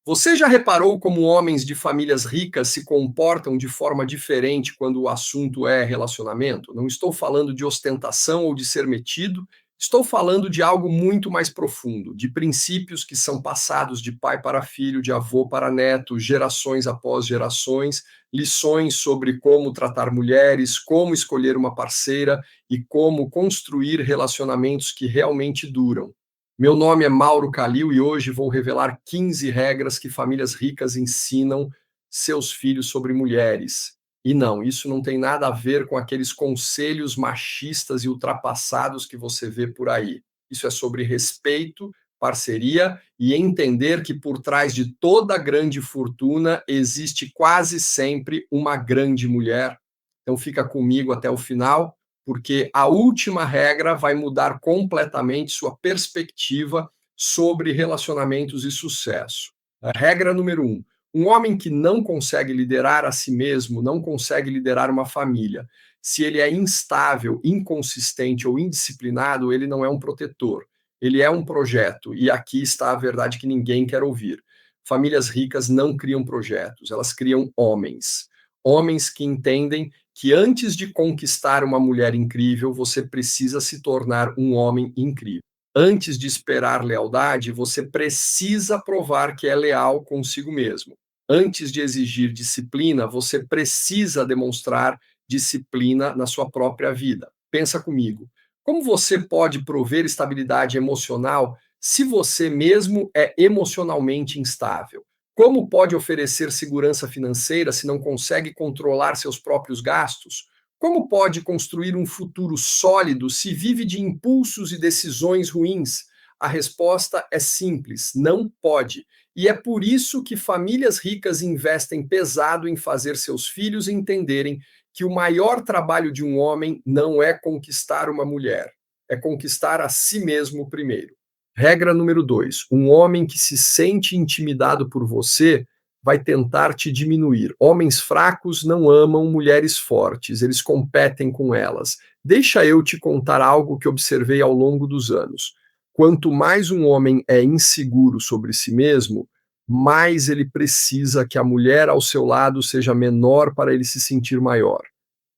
Você já reparou como homens de famílias ricas se comportam de forma diferente quando o assunto é relacionamento? Não estou falando de ostentação ou de ser metido, estou falando de algo muito mais profundo, de princípios que são passados de pai para filho, de avô para neto, gerações após gerações, lições sobre como tratar mulheres, como escolher uma parceira e como construir relacionamentos que realmente duram. Meu nome é Mauro Calil e hoje vou revelar 15 regras que famílias ricas ensinam seus filhos sobre mulheres. E não, isso não tem nada a ver com aqueles conselhos machistas e ultrapassados que você vê por aí. Isso é sobre respeito, parceria e entender que por trás de toda grande fortuna existe quase sempre uma grande mulher. Então fica comigo até o final, porque a última regra vai mudar completamente sua perspectiva sobre relacionamentos e sucesso. A regra número um homem que não consegue liderar a si mesmo, não consegue liderar uma família. Se ele é instável, inconsistente ou indisciplinado, ele não é um protetor. Ele é um projeto. E aqui está a verdade que ninguém quer ouvir. Famílias ricas não criam projetos, elas criam homens. Homens que entendem que antes de conquistar uma mulher incrível, você precisa se tornar um homem incrível. Antes de esperar lealdade, você precisa provar que é leal consigo mesmo. Antes de exigir disciplina, você precisa demonstrar disciplina na sua própria vida. Pensa comigo. Como você pode prover estabilidade emocional se você mesmo é emocionalmente instável? Como pode oferecer segurança financeira se não consegue controlar seus próprios gastos? Como pode construir um futuro sólido se vive de impulsos e decisões ruins? A resposta é simples: não pode. E é por isso que famílias ricas investem pesado em fazer seus filhos entenderem que o maior trabalho de um homem não é conquistar uma mulher, é conquistar a si mesmo primeiro. Regra número 2: um homem que se sente intimidado por você vai tentar te diminuir. Homens fracos não amam mulheres fortes, eles competem com elas. Deixa eu te contar algo que observei ao longo dos anos. Quanto mais um homem é inseguro sobre si mesmo, mais ele precisa que a mulher ao seu lado seja menor para ele se sentir maior.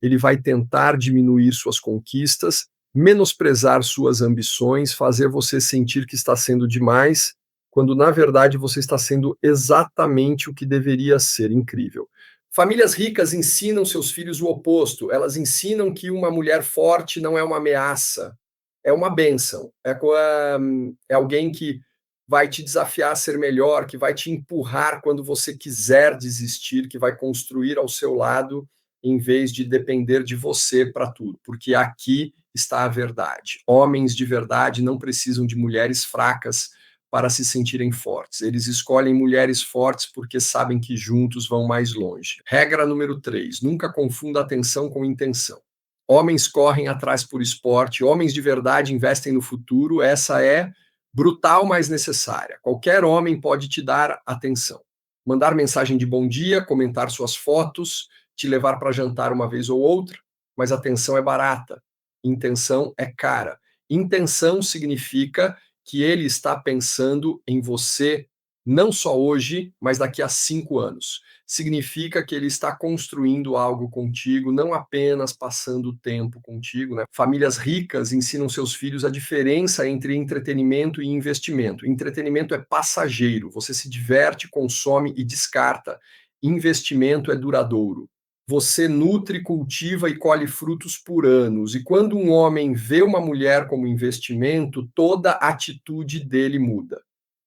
Ele vai tentar diminuir suas conquistas, menosprezar suas ambições, fazer você sentir que está sendo demais, quando na verdade você está sendo exatamente o que deveria ser. Incrível. Famílias ricas ensinam seus filhos o oposto. Elas ensinam que uma mulher forte não é uma ameaça, é uma bênção. É alguém que vai te desafiar a ser melhor, que vai te empurrar quando você quiser desistir, que vai construir ao seu lado em vez de depender de você para tudo, porque aqui está a verdade. Homens de verdade não precisam de mulheres fracas para se sentirem fortes. Eles escolhem mulheres fortes porque sabem que juntos vão mais longe. Regra número 3: nunca confunda atenção com intenção. Homens correm atrás por esporte, homens de verdade investem no futuro, essa é brutal, mas necessária. Qualquer homem pode te dar atenção. Mandar mensagem de bom dia, comentar suas fotos, te levar para jantar uma vez ou outra, mas atenção é barata, intenção é cara. Intenção significa que ele está pensando em você não só hoje, mas daqui a 5 anos. Significa que ele está construindo algo contigo, não apenas passando tempo contigo, né? Famílias ricas ensinam seus filhos a diferença entre entretenimento e investimento. Entretenimento é passageiro, você se diverte, consome e descarta. Investimento é duradouro. Você nutre, cultiva e colhe frutos por anos. E quando um homem vê uma mulher como investimento, toda a atitude dele muda.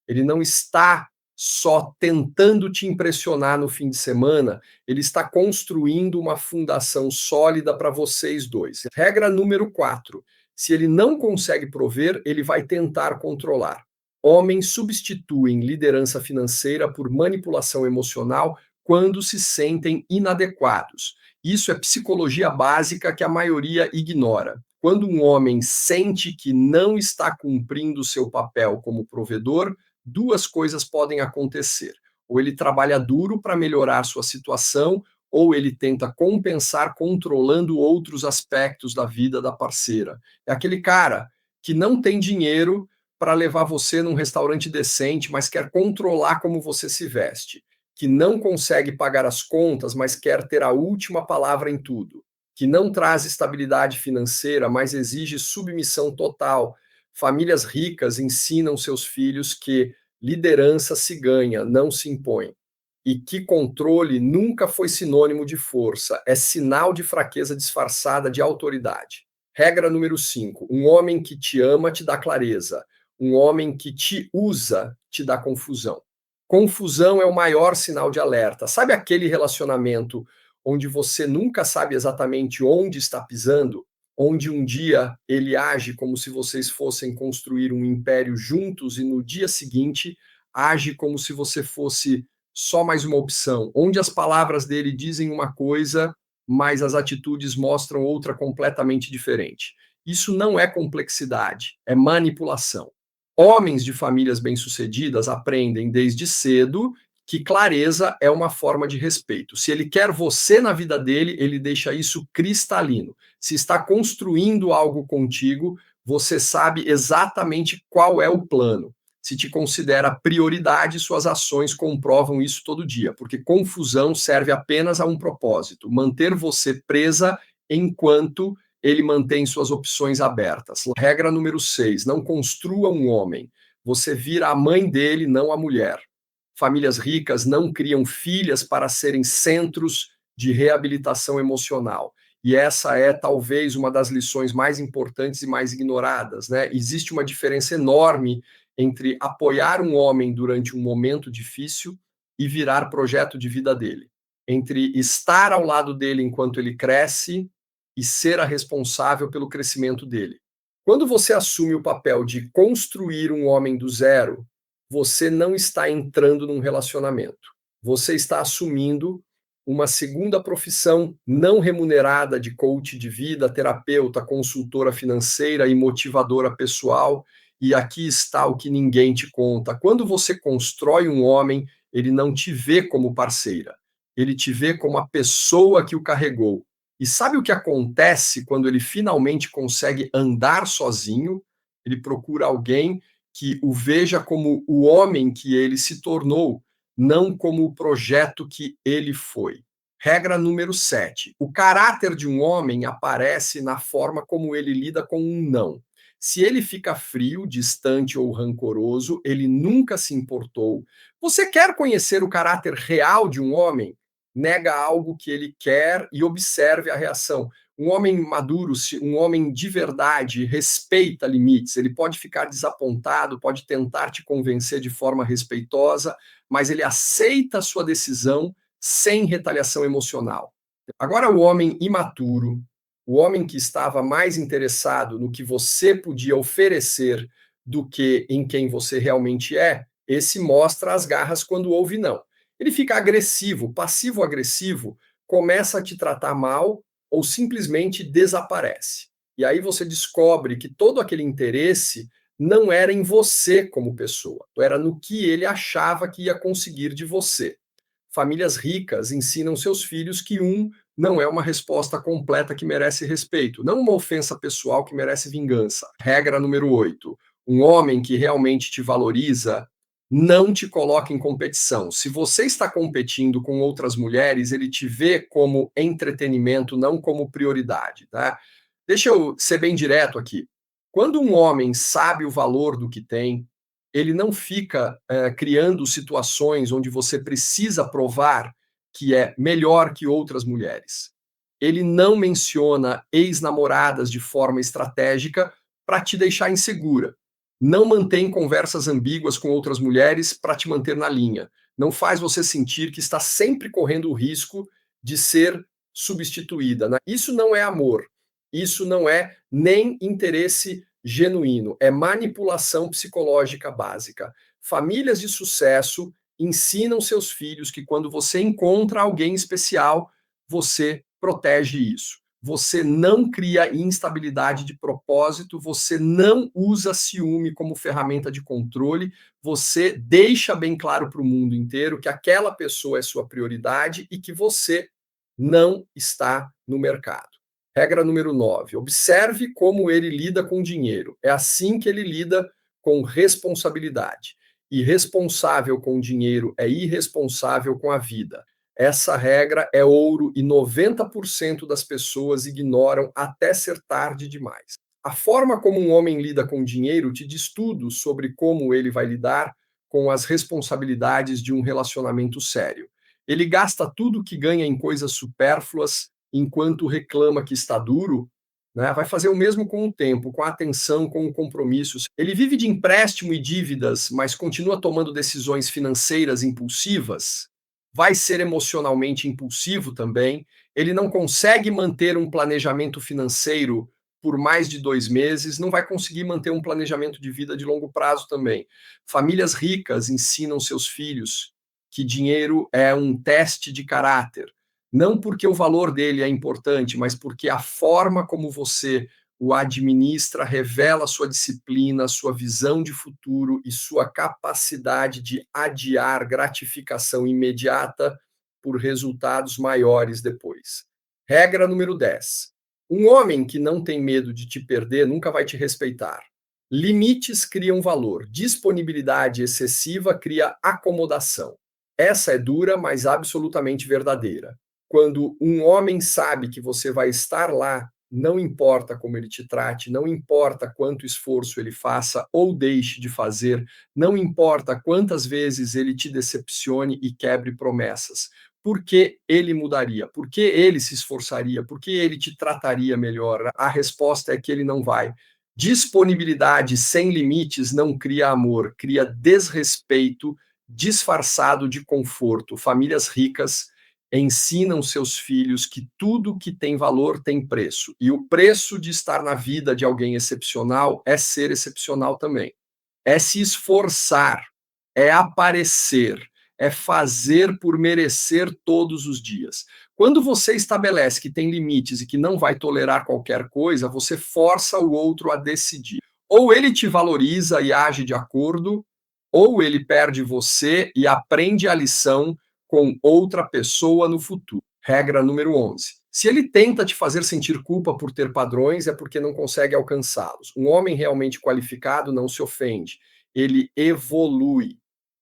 Ele não está só tentando te impressionar no fim de semana, ele está construindo uma fundação sólida para vocês dois. Regra número 4: se ele não consegue prover, ele vai tentar controlar. Homens substituem liderança financeira por manipulação emocional quando se sentem inadequados. Isso é psicologia básica que a maioria ignora. Quando um homem sente que não está cumprindo seu papel como provedor, duas coisas podem acontecer. Ou ele trabalha duro para melhorar sua situação, ou ele tenta compensar controlando outros aspectos da vida da parceira. É aquele cara que não tem dinheiro, para levar você num restaurante decente, mas quer controlar como você se veste, que não consegue pagar as contas, mas quer ter a última palavra em tudo, que não traz estabilidade financeira, mas exige submissão total. Famílias ricas ensinam seus filhos que liderança se ganha, não se impõe. E que controle nunca foi sinônimo de força, é sinal de fraqueza disfarçada de autoridade. Regra número 5: um homem que te ama te dá clareza, um homem que te usa te dá confusão. Confusão é o maior sinal de alerta. Sabe aquele relacionamento onde você nunca sabe exatamente onde está pisando? Onde um dia ele age como se vocês fossem construir um império juntos e no dia seguinte age como se você fosse só mais uma opção, onde as palavras dele dizem uma coisa, mas as atitudes mostram outra completamente diferente. Isso não é complexidade, é manipulação. Homens de famílias bem-sucedidas aprendem desde cedo que clareza é uma forma de respeito. Se ele quer você na vida dele, ele deixa isso cristalino. Se está construindo algo contigo, você sabe exatamente qual é o plano. Se te considera prioridade, suas ações comprovam isso todo dia, porque confusão serve apenas a um propósito: manter você presa enquanto ele mantém suas opções abertas. Regra número 6: não construa um homem. Você vira a mãe dele, não a mulher. Famílias ricas não criam filhas para serem centros de reabilitação emocional. E essa é talvez uma das lições mais importantes e mais ignoradas, né? Existe uma diferença enorme entre apoiar um homem durante um momento difícil e virar projeto de vida dele, entre estar ao lado dele enquanto ele cresce e ser a responsável pelo crescimento dele. Quando você assume o papel de construir um homem do zero, você não está entrando num relacionamento. Você está assumindo uma segunda profissão não remunerada de coach de vida, terapeuta, consultora financeira e motivadora pessoal. E aqui está o que ninguém te conta. Quando você constrói um homem, ele não te vê como parceira, ele te vê como a pessoa que o carregou. E sabe o que acontece quando ele finalmente consegue andar sozinho? Ele procura alguém que o veja como o homem que ele se tornou, não como o projeto que ele foi. Regra número 7: o caráter de um homem aparece na forma como ele lida com um não. Se ele fica frio, distante ou rancoroso, ele nunca se importou. Você quer conhecer o caráter real de um homem? Nega algo que ele quer e observe a reação. Um homem maduro, um homem de verdade, respeita limites. Ele pode ficar desapontado, pode tentar te convencer de forma respeitosa, mas ele aceita a sua decisão sem retaliação emocional. Agora, o homem imaturo, o homem que estava mais interessado no que você podia oferecer do que em quem você realmente é, esse mostra as garras quando ouve não. Ele fica agressivo, passivo-agressivo, começa a te tratar mal ou simplesmente desaparece. E aí você descobre que todo aquele interesse não era em você como pessoa, era no que ele achava que ia conseguir de você. Famílias ricas ensinam seus filhos que não é uma resposta completa que merece respeito, não uma ofensa pessoal que merece vingança. Regra número 8: um homem que realmente te valoriza não te coloca em competição. Se você está competindo com outras mulheres, ele te vê como entretenimento, não como prioridade, tá? Deixa eu ser bem direto aqui. Quando um homem sabe o valor do que tem, ele não fica criando situações onde você precisa provar que é melhor que outras mulheres. Ele não menciona ex-namoradas de forma estratégica para te deixar insegura. Não mantém conversas ambíguas com outras mulheres para te manter na linha. Não faz você sentir que está sempre correndo o risco de ser substituída, né? Isso não é amor. Isso não é nem interesse genuíno, é manipulação psicológica básica. Famílias de sucesso ensinam seus filhos que quando você encontra alguém especial, você protege isso. Você não cria instabilidade de propósito, você não usa ciúme como ferramenta de controle, você deixa bem claro para o mundo inteiro que aquela pessoa é sua prioridade e que você não está no mercado. Regra número 9: observe como ele lida com dinheiro. É assim que ele lida com responsabilidade. Irresponsável com o dinheiro é irresponsável com a vida. Essa regra é ouro e 90% das pessoas ignoram até ser tarde demais. A forma como um homem lida com dinheiro te diz tudo sobre como ele vai lidar com as responsabilidades de um relacionamento sério. Ele gasta tudo que ganha em coisas supérfluas enquanto reclama que está duro, né? Vai fazer o mesmo com o tempo, com a atenção, com o compromisso. Ele vive de empréstimo e dívidas, mas continua tomando decisões financeiras impulsivas. Vai ser emocionalmente impulsivo também. Ele não consegue manter um planejamento financeiro por mais de 2 meses, não vai conseguir manter um planejamento de vida de longo prazo também. Famílias ricas ensinam seus filhos que dinheiro é um teste de caráter. Não porque o valor dele é importante, mas porque a forma como você o administra revela sua disciplina, sua visão de futuro e sua capacidade de adiar gratificação imediata por resultados maiores depois. Regra número 10. Um homem que não tem medo de te perder nunca vai te respeitar. Limites criam valor, disponibilidade excessiva cria acomodação. Essa é dura, mas absolutamente verdadeira. Quando um homem sabe que você vai estar lá, não importa como ele te trate, não importa quanto esforço ele faça ou deixe de fazer, não importa quantas vezes ele te decepcione e quebre promessas. Por que ele mudaria? Por que ele se esforçaria? Por que ele te trataria melhor? A resposta é que ele não vai. Disponibilidade sem limites não cria amor, cria desrespeito disfarçado de conforto. Famílias ricas ensinam seus filhos que tudo que tem valor tem preço. E o preço de estar na vida de alguém excepcional é ser excepcional também. É se esforçar, é aparecer, é fazer por merecer todos os dias. Quando você estabelece que tem limites e que não vai tolerar qualquer coisa, você força o outro a decidir. Ou ele te valoriza e age de acordo, ou ele perde você e aprende a lição com outra pessoa no futuro. Regra número 11. Se ele tenta te fazer sentir culpa por ter padrões, é porque não consegue alcançá-los. Um homem realmente qualificado não se ofende, ele evolui.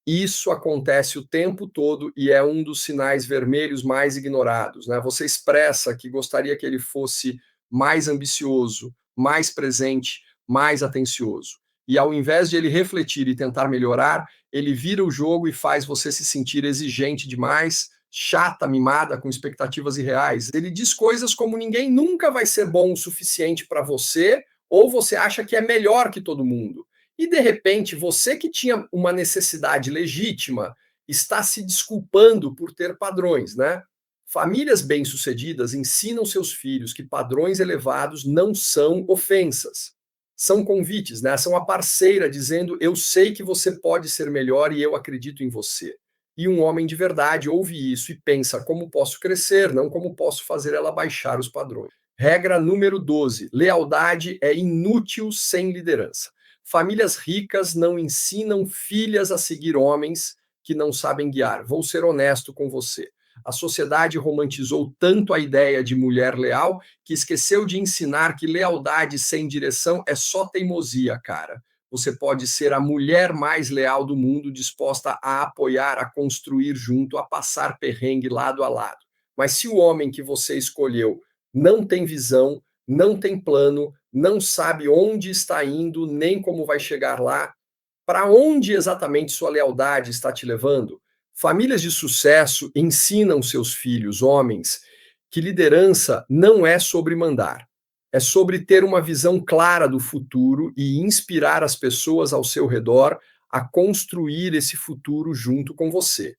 Isso acontece o tempo todo e é um dos sinais vermelhos mais ignorados, né? Você expressa que gostaria que ele fosse mais ambicioso, mais presente, mais atencioso. E ao invés de ele refletir e tentar melhorar, ele vira o jogo e faz você se sentir exigente demais, chata, mimada, com expectativas irreais. Ele diz coisas como ninguém nunca vai ser bom o suficiente para você, ou você acha que é melhor que todo mundo. E de repente, você que tinha uma necessidade legítima, está se desculpando por ter padrões, né? Famílias bem-sucedidas ensinam seus filhos que padrões elevados não são ofensas, são convites, né? São a parceira dizendo: eu sei que você pode ser melhor e eu acredito em você. E um homem de verdade ouve isso e pensa: como posso crescer, não como posso fazer ela baixar os padrões. Regra número 12: lealdade é inútil sem liderança. Famílias ricas não ensinam filhas a seguir homens que não sabem guiar. Vou ser honesto com você. A sociedade romantizou tanto a ideia de mulher leal que esqueceu de ensinar que lealdade sem direção é só teimosia, cara. Você pode ser a mulher mais leal do mundo, disposta a apoiar, a construir junto, a passar perrengue lado a lado. Mas se o homem que você escolheu não tem visão, não tem plano, não sabe onde está indo, nem como vai chegar lá, para onde exatamente sua lealdade está te levando? Famílias de sucesso ensinam seus filhos, homens, que liderança não é sobre mandar, é sobre ter uma visão clara do futuro e inspirar as pessoas ao seu redor a construir esse futuro junto com você.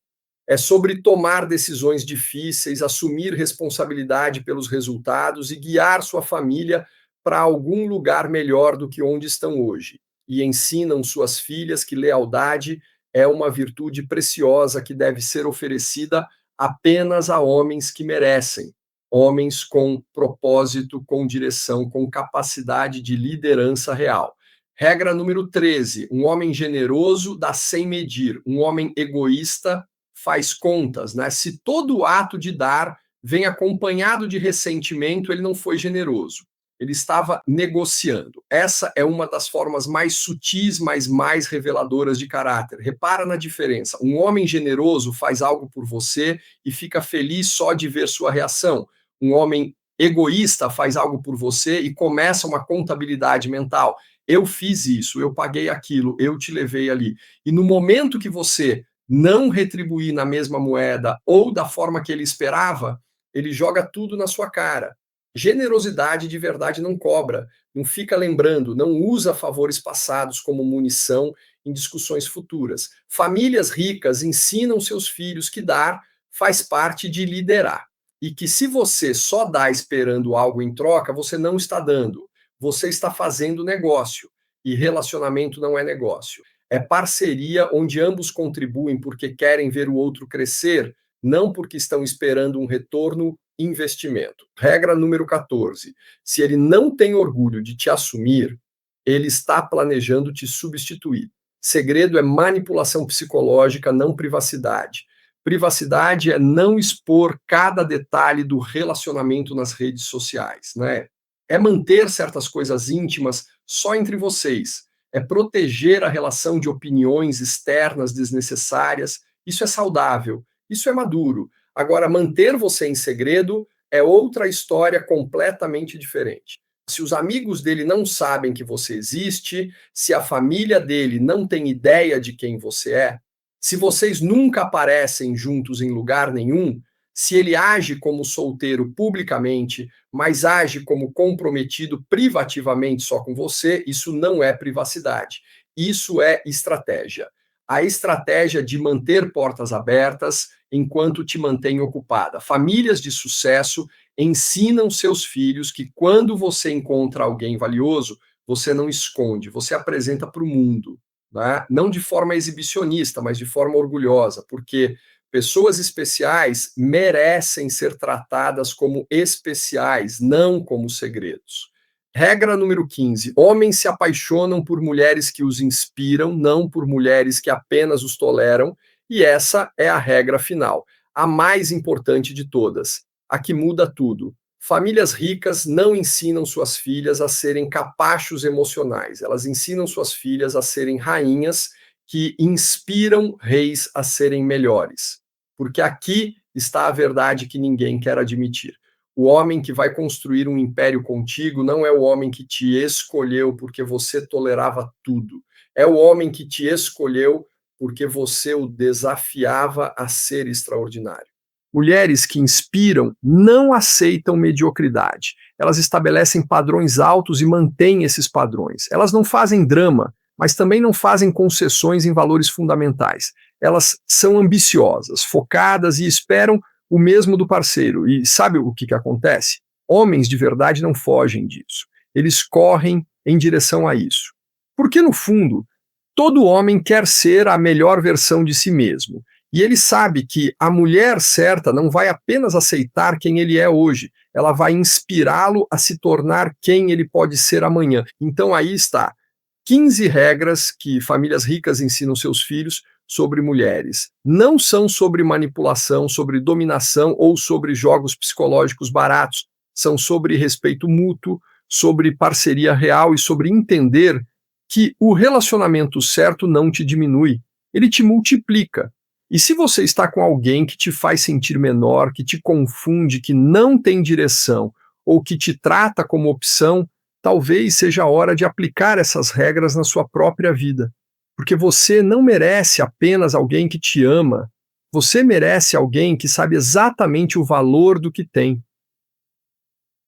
É sobre tomar decisões difíceis, assumir responsabilidade pelos resultados e guiar sua família para algum lugar melhor do que onde estão hoje. E ensinam suas filhas que lealdade é uma virtude preciosa que deve ser oferecida apenas a homens que merecem, homens com propósito, com direção, com capacidade de liderança real. Regra número 13: um homem generoso dá sem medir, um homem egoísta faz contas, né? Se todo ato de dar vem acompanhado de ressentimento, ele não foi generoso. Ele estava negociando. Essa é uma das formas mais sutis, mas mais reveladoras de caráter. Repara na diferença. Um homem generoso faz algo por você e fica feliz só de ver sua reação. Um homem egoísta faz algo por você e começa uma contabilidade mental. Eu fiz isso, eu paguei aquilo, eu te levei ali. E no momento que você não retribuir na mesma moeda ou da forma que ele esperava, ele joga tudo na sua cara. Generosidade de verdade não cobra, não fica lembrando, não usa favores passados como munição em discussões futuras. Famílias ricas ensinam seus filhos que dar faz parte de liderar e que se você só dá esperando algo em troca, você não está dando, você está fazendo negócio e relacionamento não é negócio. É parceria onde ambos contribuem porque querem ver o outro crescer, não porque estão esperando um retorno investimento. Regra número 14. Se ele não tem orgulho de te assumir, ele está planejando te substituir. Segredo é manipulação psicológica, não privacidade. Privacidade é não expor cada detalhe do relacionamento nas redes sociais, né? É manter certas coisas íntimas só entre vocês. É proteger a relação de opiniões externas desnecessárias. Isso é saudável, isso é maduro. Agora, manter você em segredo é outra história completamente diferente. Se os amigos dele não sabem que você existe, se a família dele não tem ideia de quem você é, se vocês nunca aparecem juntos em lugar nenhum, se ele age como solteiro publicamente, mas age como comprometido privativamente só com você, isso não é privacidade. Isso é estratégia. A estratégia de manter portas abertas enquanto te mantém ocupada. Famílias de sucesso ensinam seus filhos que quando você encontra alguém valioso, você não esconde, você apresenta para o mundo, né? Não de forma exibicionista, mas de forma orgulhosa, porque pessoas especiais merecem ser tratadas como especiais, não como segredos. Regra número 15. Homens se apaixonam por mulheres que os inspiram, não por mulheres que apenas os toleram, e essa é a regra final, a mais importante de todas, a que muda tudo. Famílias ricas não ensinam suas filhas a serem capachos emocionais, elas ensinam suas filhas a serem rainhas que inspiram reis a serem melhores. Porque aqui está a verdade que ninguém quer admitir. O homem que vai construir um império contigo não é o homem que te escolheu porque você tolerava tudo. É o homem que te escolheu porque você o desafiava a ser extraordinário. Mulheres que inspiram não aceitam mediocridade. Elas estabelecem padrões altos e mantêm esses padrões. Elas não fazem drama, mas também não fazem concessões em valores fundamentais. Elas são ambiciosas, focadas e esperam o mesmo do parceiro. E sabe o que acontece? Homens de verdade não fogem disso. Eles correm em direção a isso. Porque, no fundo, todo homem quer ser a melhor versão de si mesmo. E ele sabe que a mulher certa não vai apenas aceitar quem ele é hoje, ela vai inspirá-lo a se tornar quem ele pode ser amanhã. Então aí está. 15 regras que famílias ricas ensinam seus filhos sobre mulheres. Não são sobre manipulação, sobre dominação ou sobre jogos psicológicos baratos. São sobre respeito mútuo, sobre parceria real e sobre entender que o relacionamento certo não te diminui, ele te multiplica. E se você está com alguém que te faz sentir menor, que te confunde, que não tem direção ou que te trata como opção, talvez seja a hora de aplicar essas regras na sua própria vida. Porque você não merece apenas alguém que te ama, você merece alguém que sabe exatamente o valor do que tem.